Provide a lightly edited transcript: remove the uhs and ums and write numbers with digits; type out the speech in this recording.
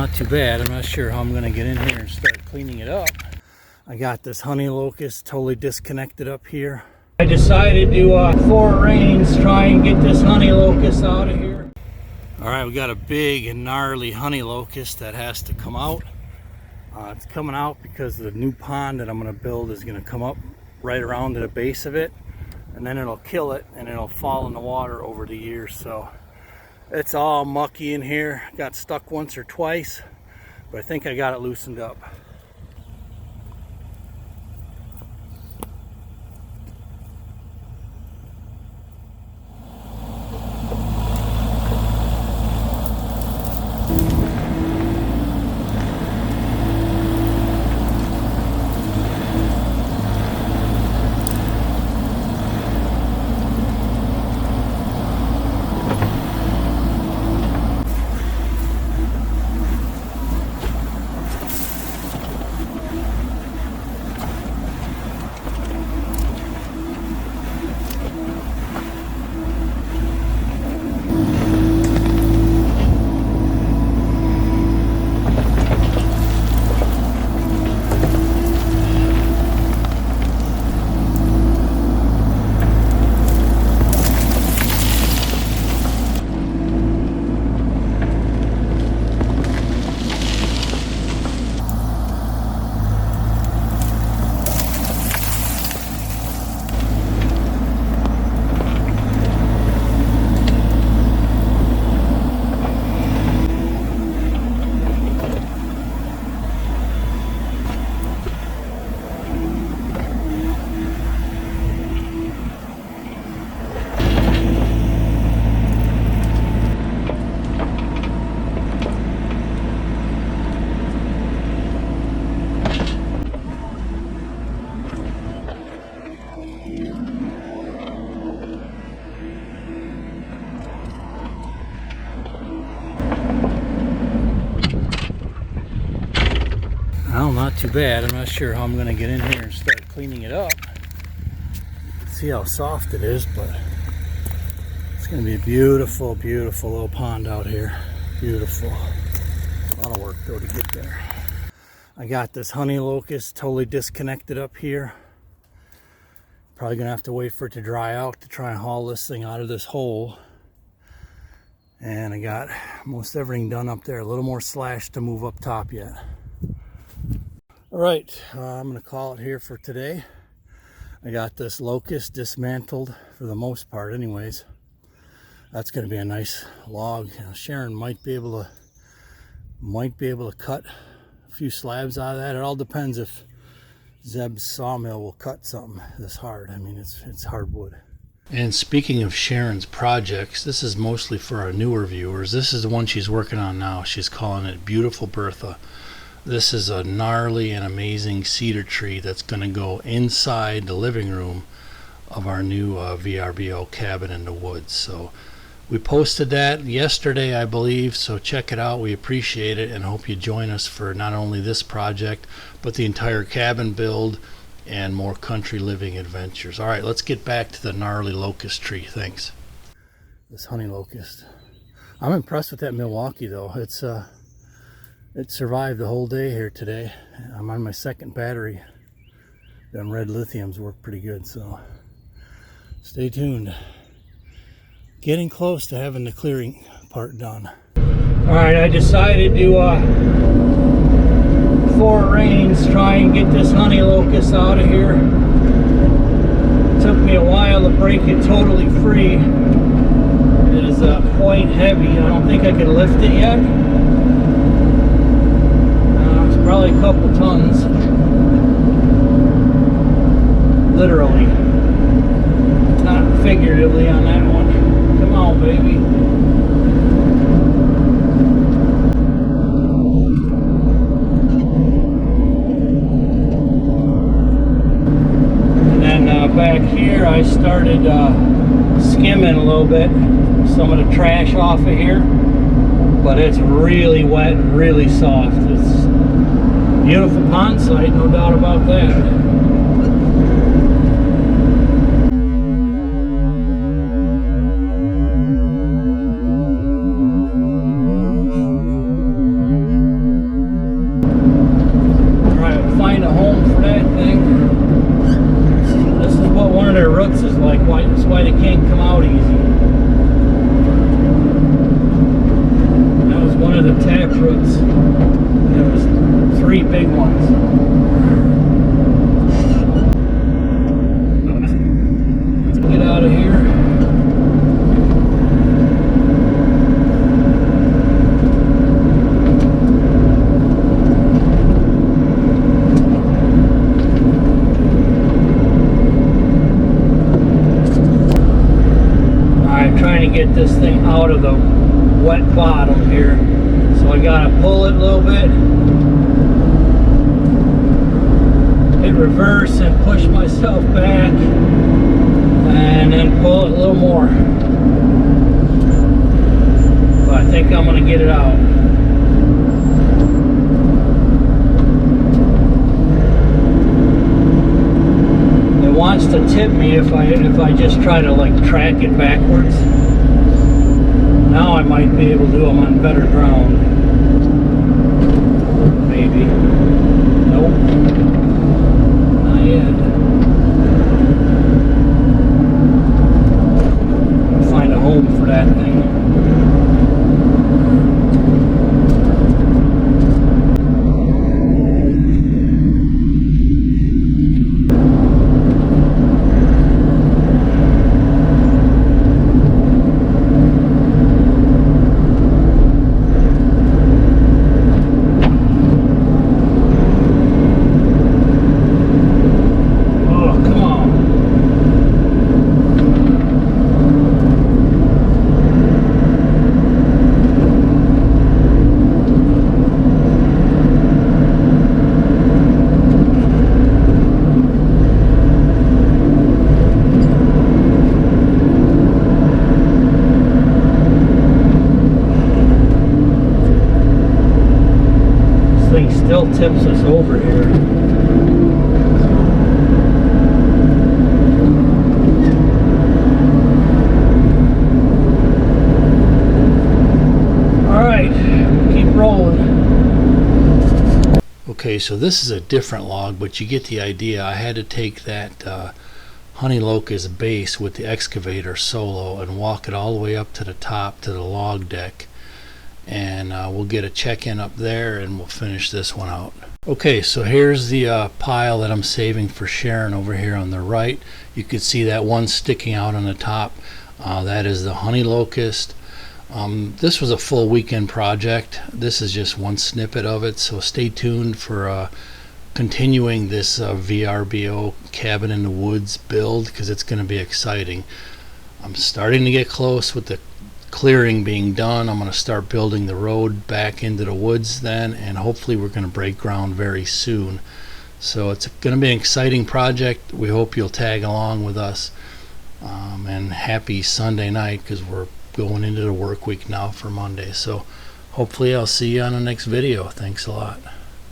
not too bad. I'm not sure how I'm going to get in here and start cleaning it up. I got this honey locust totally disconnected up here. I decided to, before it rains, try and get this honey locust out of here. Alright, we got a big and gnarly honey locust that has to come out. It's coming out because the new pond that I'm going to build is going to come up right around to the base of it. And then it'll kill it and it'll fall in the water over the years. So it's all mucky in here. Got stuck once or twice, but I think I got it loosened up. Well, not too bad. I'm not sure how I'm going to get in here and start cleaning it up. See how soft it is, but it's going to be a beautiful, beautiful little pond out here. Beautiful. A lot of work though to get there. I got this honey locust totally disconnected up here. Probably going to have to wait for it to dry out to try and haul this thing out of this hole. And I got most everything done up there. A little more slash to move up top yet. Alright, I'm going to call it here for today. I got this locust dismantled for the most part anyways. That's going to be a nice log. Sharon might be able to cut a few slabs out of that. It all depends if Zeb's sawmill will cut something this hard. I mean, it's hardwood. And speaking of Sharon's projects, this is mostly for our newer viewers. This is the one she's working on now. She's calling it Beautiful Bertha. This is a gnarly and amazing cedar tree that's going to go inside the living room of our new VRBO cabin in the woods. So we posted that yesterday, I believe, so check it out. We appreciate it and hope you join us for not only this project, but the entire cabin build and more country living adventures. All right, let's get back to the gnarly locust tree. Thanks. This honey locust. I'm impressed with that Milwaukee though. It survived the whole day here today. I'm on my second battery. Them red lithiums work pretty good, so stay tuned. Getting close to having the clearing part done. Alright, I decided to, before it rains, try and get this honey locust out of here. It took me a while to break it totally free. It is quite heavy. I don't think I can lift it yet. Probably a couple tons, literally, not figuratively on that one. Come on, baby. And then back here I started skimming a little bit some of the trash off of here, but it's really wet and really soft. It's beautiful pond site, no doubt about that. like that's why they can't come out easy. That was one of the tap roots. There was 3 big ones. Let's get out of here. Trying to get this thing out of the wet bottom here, so I gotta pull it a little bit, hit reverse and push myself back, and then pull it a little more. But I think I'm gonna get it out. It wants to tip me if I just try to like track it backwards. Now I might be able to do them on better ground. Maybe. Nope. Not yet. I'll find a home for that thing. Still tips us over here. Alright, keep rolling. Okay, so this is a different log, but you get the idea. I had to take that honey locust base with the excavator solo and walk it all the way up to the top to the log deck. And we'll get a check-in up there and we'll finish this one out. Okay, so here's the pile that I'm saving for sharing over here on the right. You can see that one sticking out on the top. That is the honey locust. This was a full weekend project. This is just one snippet of it, so stay tuned for continuing this VRBO cabin in the woods build, because it's going to be exciting. I'm starting to get close with the clearing being done. I'm going to start building the road back into the woods then, and hopefully we're going to break ground very soon. So it's going to be an exciting project. We hope you'll tag along with us, and happy Sunday night, because we're going into the work week now for Monday. So hopefully I'll see you on the next video. Thanks a lot.